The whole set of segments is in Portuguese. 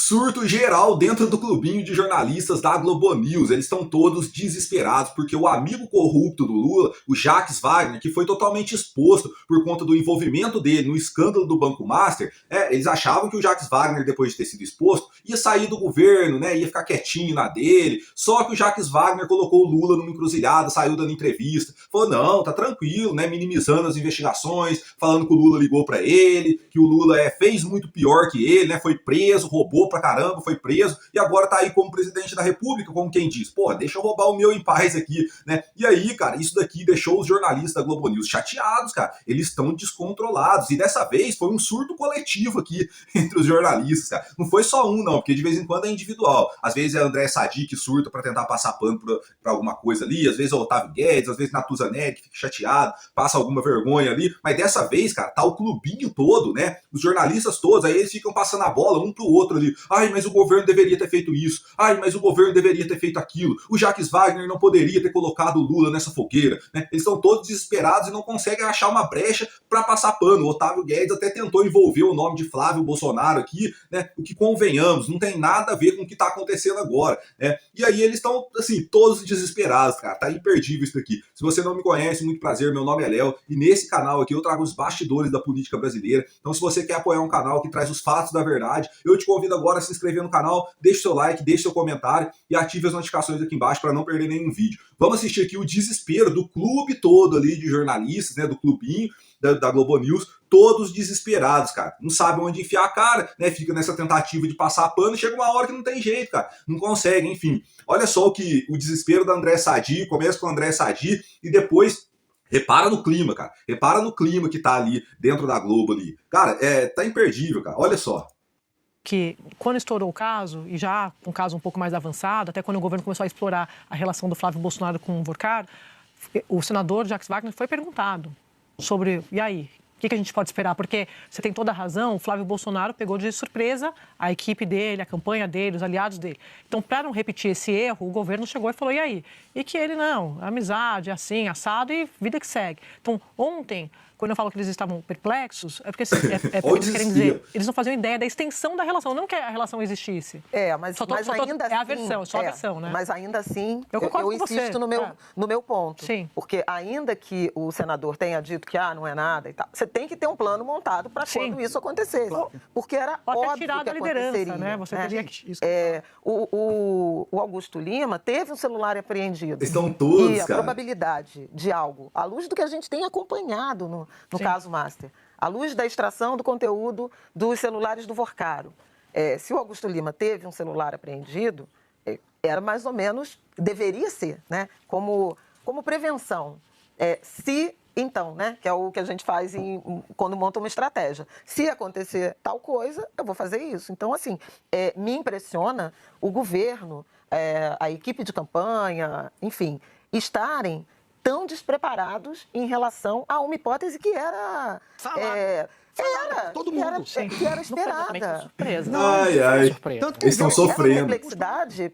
Surto geral dentro do clubinho de jornalistas da Globo News. Eles estão todos desesperados porque o amigo corrupto do Lula, o Jacques Wagner, que foi totalmente exposto por conta do envolvimento dele no escândalo do Banco Master, eles achavam que o Jacques Wagner, depois de ter sido exposto, ia sair do governo, né, ia ficar quietinho na dele. Só que o Jacques Wagner colocou o Lula numa encruzilhada, saiu dando entrevista, falou, não, tá tranquilo, né, minimizando as investigações, falando que o Lula ligou para ele, que o Lula fez muito pior que ele, né, foi preso, roubou pra caramba, foi preso, e agora tá aí como presidente da República, como quem diz, porra, deixa eu roubar o meu em paz aqui, né? E aí, cara, isso daqui deixou os jornalistas da Globo News chateados, cara. Eles estão descontrolados, e dessa vez foi um surto coletivo aqui entre os jornalistas, cara. Não foi só um, não, porque de vez em quando é individual. Às vezes é André Sadi que surta pra tentar passar pano pra alguma coisa ali, às vezes é o Otávio Guedes, às vezes Natuza Neri que fica chateado, passa alguma vergonha ali, mas dessa vez, cara, tá o clubinho todo, né? Os jornalistas todos, aí eles ficam passando a bola um pro outro ali. Ai, mas o governo deveria ter feito isso. Ai, mas o governo deveria ter feito aquilo. O Jacques Wagner não poderia ter colocado o Lula nessa fogueira, né? Eles estão todos desesperados e não conseguem achar uma brecha para passar pano. O Otávio Guedes até tentou envolver o nome de Flávio Bolsonaro aqui, né? O que, convenhamos, não tem nada a ver com o que está acontecendo agora, né? E aí eles estão, assim, todos desesperados, cara. Tá imperdível isso daqui. Se você não me conhece, muito prazer, meu nome é Léo, e nesse canal aqui eu trago os bastidores da política brasileira. Então, se você quer apoiar um canal que traz os fatos da verdade, eu te convido agora a se inscrever no canal, deixe seu like, deixe seu comentário e ative as notificações aqui embaixo para não perder nenhum vídeo. Vamos assistir aqui o desespero do clube todo ali de jornalistas, né, do clubinho da Globo News, todos desesperados, cara. Não sabem onde enfiar a cara, né? Fica nessa tentativa de passar pano e chega uma hora que não tem jeito, cara. Não consegue, enfim. Olha só o desespero da André Sadi, começa com o André Sadi e depois repara no clima, cara. Repara no clima que tá ali dentro da Globo ali. Cara, tá imperdível, cara. Olha só. Que quando estourou o caso, e já um caso um pouco mais avançado, até quando o governo começou a explorar a relação do Flávio Bolsonaro com o Vorcar, o senador Jacques Wagner foi perguntado sobre, e aí, o que a gente pode esperar? Porque você tem toda a razão, o Flávio Bolsonaro pegou de surpresa a equipe dele, a campanha dele, os aliados dele. Então, para não repetir esse erro, o governo chegou e falou, e aí? E que ele não, amizade, assim, assado e vida que segue. Então, ontem, quando eu falo que eles estavam perplexos, é porque, assim, porque eles querem dizer, eles não faziam ideia da extensão da relação, não que a relação existisse. Mas ainda assim... É a versão, só a versão, né? Mas ainda assim, eu insisto no meu ponto. Sim. Porque ainda que o senador tenha dito que não é nada e tal, você tem que ter um plano montado para quando isso acontecer. Porque era óbvio tirar da liderança, né? Você teria que... O Augusto Lima teve um celular apreendido. Estão todos, e a cara. probabilidade de algo, à luz do que a gente tem acompanhado no caso Master, à luz da extração do conteúdo dos celulares do Vorcaro. Se o Augusto Lima teve um celular apreendido, era mais ou menos, deveria ser, né? Como prevenção. Então, né, que é o que a gente faz quando monta uma estratégia. Se acontecer tal coisa, eu vou fazer isso. Então, assim, me impressiona o governo, a equipe de campanha, enfim, estarem tão despreparados em relação a uma hipótese que era... todo mundo. Que era esperada. Surpresa. Ai. Tanto que Eles estão sofrendo. A perplexidade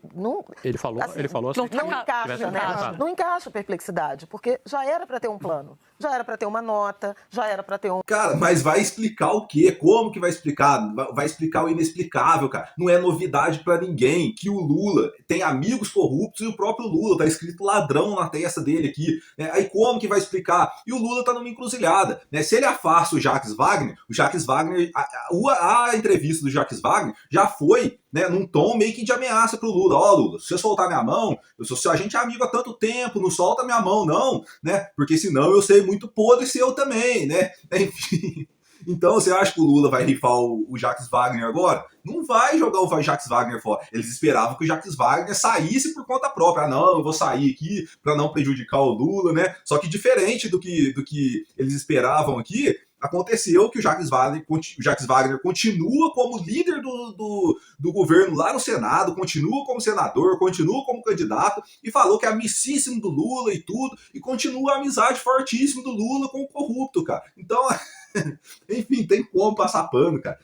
Ele falou assim, não encaixa, né? Não encaixa a perplexidade, porque já era para ter um plano, já era para ter uma nota, já era para ter um... Cara, mas vai explicar o quê? Como que vai explicar? Vai explicar o inexplicável, cara. Não é novidade pra ninguém que o Lula tem amigos corruptos e o próprio Lula, tá escrito ladrão na testa dele aqui. Aí como que vai explicar? E o Lula tá numa encruzilhada, né? Se ele afasta o Jacques Wagner, a entrevista do Jacques Wagner já foi, né, num tom meio que de ameaça pro Lula. Lula, se você soltar minha mão, a gente é amigo há tanto tempo, não solta minha mão, não, né? Porque senão eu sei muito podre seu também, né? Enfim. Então, você acha que o Lula vai rifar o Jacques Wagner agora? Não vai jogar o Jacques Wagner fora. Eles esperavam que o Jacques Wagner saísse por conta própria. Não, eu vou sair aqui para não prejudicar o Lula, né? Só que diferente do que eles esperavam aqui, aconteceu que o Jacques Wagner continua como líder do governo lá no Senado, continua como senador, continua como candidato e falou que é amicíssimo do Lula e tudo, e continua a amizade fortíssima do Lula com o corrupto, cara. Então, enfim, tem como passar pano, cara.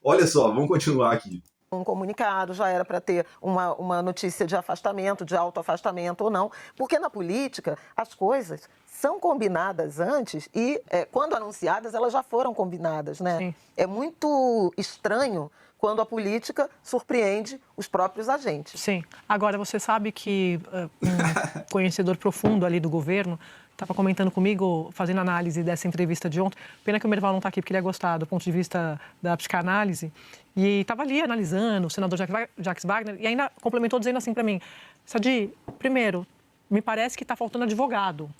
Olha só, vamos continuar aqui. Um comunicado, já era para ter uma notícia de afastamento, de autoafastamento ou não, porque na política as coisas são combinadas antes e quando anunciadas elas já foram combinadas, né? Sim. É muito estranho quando a política surpreende os próprios agentes. Sim. Agora, você sabe que um conhecedor profundo ali do governo estava comentando comigo, fazendo análise dessa entrevista de ontem. Pena que o Merval não está aqui, porque ele ia gostar do ponto de vista da psicanálise. E estava ali analisando o senador Jacques Wagner e ainda complementou dizendo assim para mim: Sadi, primeiro, me parece que está faltando advogado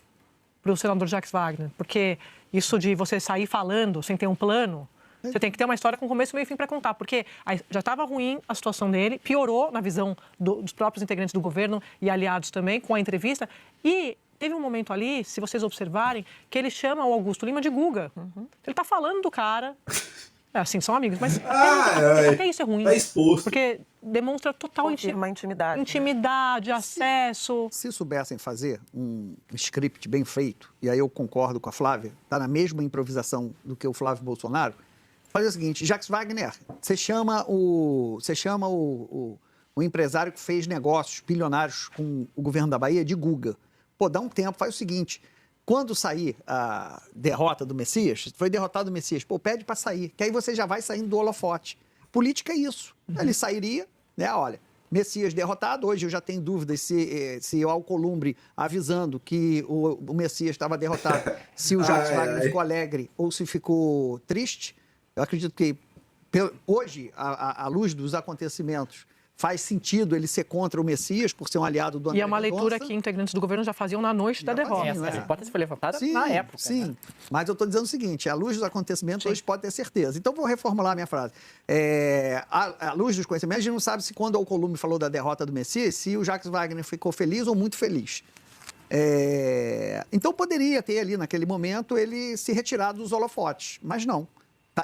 para o senador Jacques Wagner, porque isso de você sair falando sem ter um plano, você tem que ter uma história com começo, meio e fim para contar, porque já estava ruim a situação dele, piorou na visão dos próprios integrantes do governo e aliados também com a entrevista, e teve um momento ali, se vocês observarem, que ele chama o Augusto Lima de Guga. Ele está falando do cara... assim, são amigos, mas até isso é ruim. Tá exposto. Porque demonstra total intimidade. Intimidade, acesso. Se soubessem fazer um script bem feito, e aí eu concordo com a Flávia, está na mesma improvisação do que o Flávio Bolsonaro, fazer o seguinte: Jacques Wagner, você chama o empresário que fez negócios bilionários com o governo da Bahia de Guga. Pô, dá um tempo, faz o seguinte: quando sair a derrota do Messias, foi derrotado o Messias, pô, pede para sair, que aí você já vai saindo do holofote. Política é isso. Ele sairia, né, olha, Messias derrotado, hoje eu já tenho dúvidas se o Alcolumbre avisando que o Messias estava derrotado, se o Jacques Wagner ficou alegre ou se ficou triste. Eu acredito que hoje, à luz dos acontecimentos, faz sentido ele ser contra o Messias, por ser um aliado do André E é uma leitura Mendonça. que integrantes do governo já faziam na noite da derrota. Essa hipótese foi levantada Sim, na época. sim. Né? Mas eu estou dizendo o seguinte: à luz dos acontecimentos, hoje pode ter certeza. Então, vou reformular a minha frase. À luz dos conhecimentos, a gente não sabe se quando o Alcolumbre falou da derrota do Messias, se o Jacques Wagner ficou feliz ou muito feliz. Então, poderia ter ali, naquele momento, ele se retirado dos holofotes, mas não.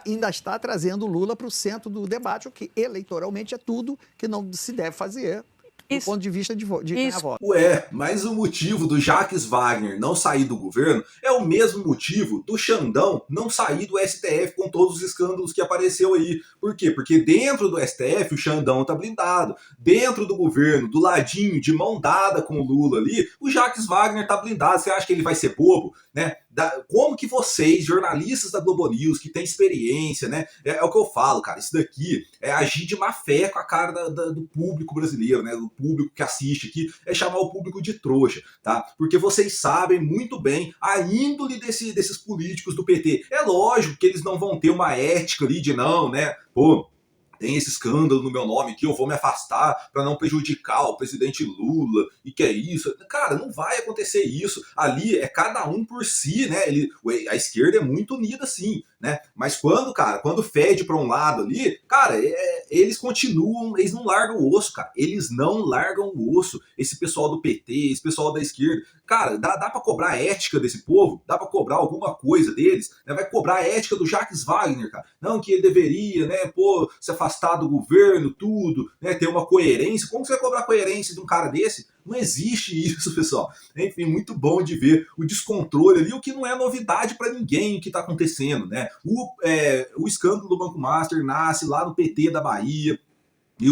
Ainda está trazendo o Lula para o centro do debate, o que eleitoralmente é tudo que não se deve fazer do ponto de vista de ganhar voto. Mas o motivo do Jacques Wagner não sair do governo é o mesmo motivo do Xandão não sair do STF com todos os escândalos que apareceu aí. Por quê? Porque dentro do STF o Xandão tá blindado. Dentro do governo, do ladinho, de mão dada com o Lula ali, o Jacques Wagner tá blindado. Você acha que ele vai ser bobo, né? Como que vocês, jornalistas da Globo News, que têm experiência, né? É o que eu falo, cara. Isso daqui é agir de má fé com a cara do público brasileiro, né? Do público que assiste aqui, é chamar o público de trouxa, tá? Porque vocês sabem muito bem a índole desses políticos do PT. É lógico que eles não vão ter uma ética ali de não, né? Pô, tem esse escândalo no meu nome aqui, eu vou me afastar para não prejudicar o presidente Lula, e que é isso. Cara, não vai acontecer isso. Ali é cada um por si, né? A esquerda é muito unida, sim, né? Mas quando fede para um lado ali, cara, eles continuam, eles não largam o osso, cara. Eles não largam o osso. Esse pessoal do PT, esse pessoal da esquerda, cara, dá para cobrar a ética desse povo? Dá para cobrar alguma coisa deles? Né? Vai cobrar a ética do Jacques Wagner, cara. Não, que ele deveria, né, pô, se afastar do governo, tudo, né, ter uma coerência. Como você vai cobrar a coerência de um cara desse? Não existe isso, pessoal. Enfim, muito bom de ver o descontrole ali, o que não é novidade para ninguém o que está acontecendo, né? O escândalo do Banco Master nasce lá no PT da Bahia, e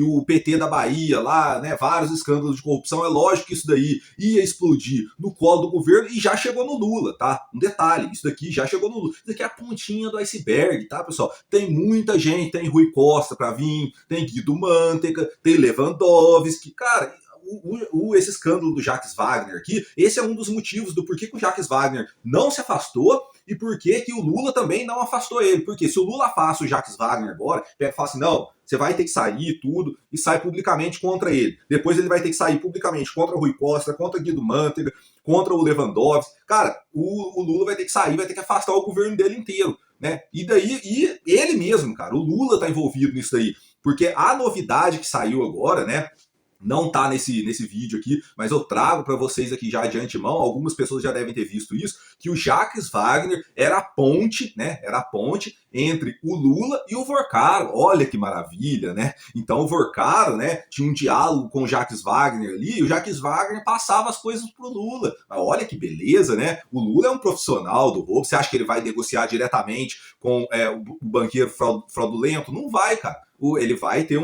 o PT da Bahia lá, né, vários escândalos de corrupção. É lógico que isso daí ia explodir no colo do governo e já chegou no Lula, tá? Um detalhe, isso daqui já chegou no Lula. Isso daqui é a pontinha do iceberg, tá, pessoal? Tem muita gente, tem Rui Costa pra vir, tem Guido Mantega, tem Lewandowski, cara... Esse escândalo do Jacques Wagner aqui, esse é um dos motivos do porquê que o Jacques Wagner não se afastou e porquê que o Lula também não afastou ele. Porque se o Lula afasta o Jacques Wagner agora, ele fala assim, não, você vai ter que sair tudo, e sai publicamente contra ele. Depois ele vai ter que sair publicamente contra o Rui Costa, contra o Guido Mantega, contra o Lewandowski. Cara, o Lula vai ter que sair, vai ter que afastar o governo dele inteiro, né? E ele mesmo, cara, o Lula tá envolvido nisso daí. Porque a novidade que saiu agora, né? Não tá nesse vídeo aqui, mas eu trago para vocês aqui já de antemão, algumas pessoas já devem ter visto isso, que o Jacques Wagner era a ponte, né? Era a ponte entre o Lula e o Vorcaro. Olha que maravilha, né? Então o Vorcaro, né, tinha um diálogo com o Jacques Wagner ali, e o Jacques Wagner passava as coisas pro Lula. Mas olha que beleza, né? O Lula é um profissional do roubo. Você acha que ele vai negociar diretamente com o banqueiro fraudulento? Não vai, cara. Ele vai ter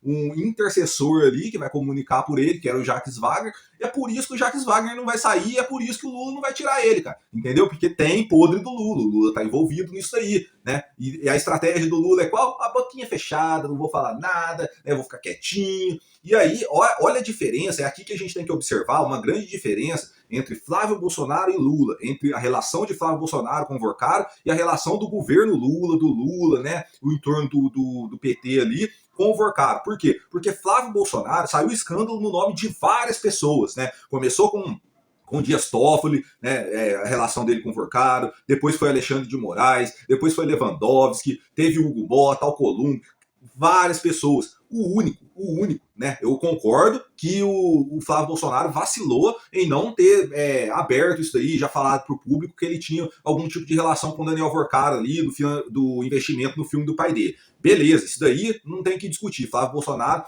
um intercessor ali que vai comunicar por ele, que era o Jacques Wagner, e é por isso que o Jacques Wagner não vai sair, e é por isso que o Lula não vai tirar ele, cara. Entendeu? Porque tem podre do Lula, o Lula tá envolvido nisso aí, né? E a estratégia do Lula é qual? A boquinha fechada, não vou falar nada, né? Vou ficar quietinho. E aí, olha a diferença, é aqui que a gente tem que observar uma grande diferença entre Flávio Bolsonaro e Lula, entre a relação de Flávio Bolsonaro com o Vorcaro e a relação do governo Lula, do Lula, né? O entorno do PT ali, com o Vorcaro. Por quê? Porque Flávio Bolsonaro saiu escândalo no nome de várias pessoas, né? Começou com Dias Toffoli, né, a relação dele com o Vorcaro, depois foi Alexandre de Moraes, depois foi Lewandowski, teve Hugo Mota, Alcolumbre, várias pessoas. O único, né? Eu concordo que o Flávio Bolsonaro vacilou em não ter aberto isso daí, já falado para o público que ele tinha algum tipo de relação com o Daniel Vorcaro ali, do investimento no filme do pai dele. Beleza, isso daí não tem que discutir. Flávio Bolsonaro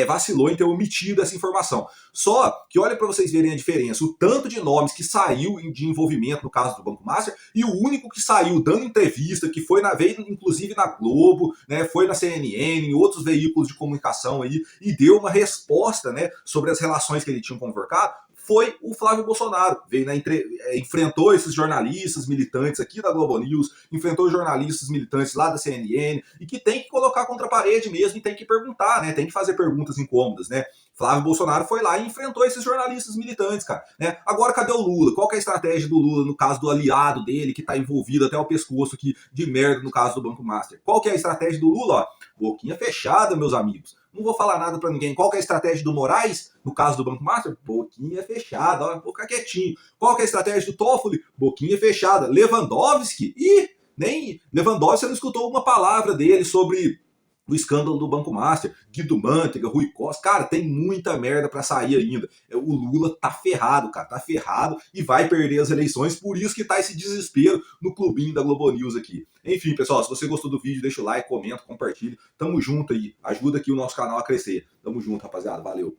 vacilou em ter omitido essa informação. Só que olha para vocês verem a diferença, o tanto de nomes que saiu de envolvimento no caso do Banco Master e o único que saiu dando entrevista, que veio inclusive na Globo, né, foi na CNN, em outros veículos de comunicação aí, e deu uma resposta, né, sobre as relações que ele tinha com o Vorcaro, foi o Flávio Bolsonaro. Enfrentou esses jornalistas militantes aqui da Globo News, enfrentou jornalistas militantes lá da CNN, e que tem que colocar contra a parede mesmo e tem que perguntar, né? Tem que fazer perguntas incômodas, né? Flávio Bolsonaro foi lá e enfrentou esses jornalistas militantes, cara. Né? Agora, cadê o Lula? Qual que é a estratégia do Lula no caso do aliado dele, que tá envolvido até o pescoço aqui de merda no caso do Banco Master? Qual que é a estratégia do Lula? Ó, boquinha fechada, meus amigos. Não vou falar nada pra ninguém. Qual que é a estratégia do Moraes, no caso do Banco Master? Boquinha fechada, ó, vou ficar quietinho. Qual que é a estratégia do Toffoli? Boquinha fechada. Lewandowski? Nem Lewandowski, você não escutou uma palavra dele sobre o escândalo do Banco Master, Guido Mantega, Rui Costa. Cara, tem muita merda pra sair ainda. O Lula tá ferrado, cara, tá ferrado e vai perder as eleições, por isso que tá esse desespero no clubinho da Globo News aqui. Enfim, pessoal, se você gostou do vídeo, deixa o like, comenta, compartilha. Tamo junto aí, ajuda aqui o nosso canal a crescer. Tamo junto, rapaziada, valeu.